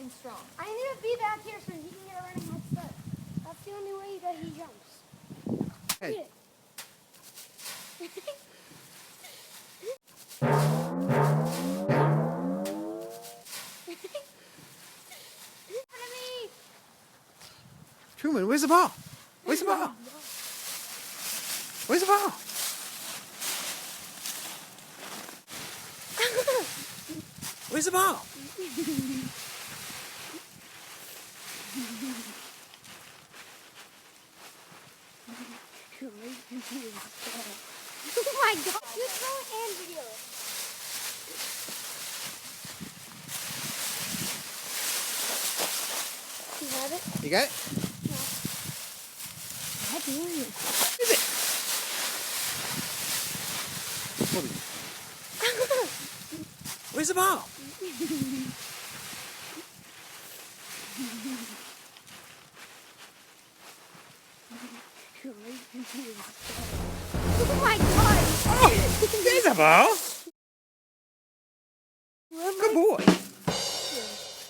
and strong. I need to be back here so he can get a running head start. That's the only way that he jumps. Hey. Get it. Truman, where's the ball? Where's the ball? Where's the ball? Where's the ball? Oh my god! You throw it and video it. You have it? You got it? No. What is it? Is it? Where's the ball? Oh my god! Oh, there's a ball. Good boy.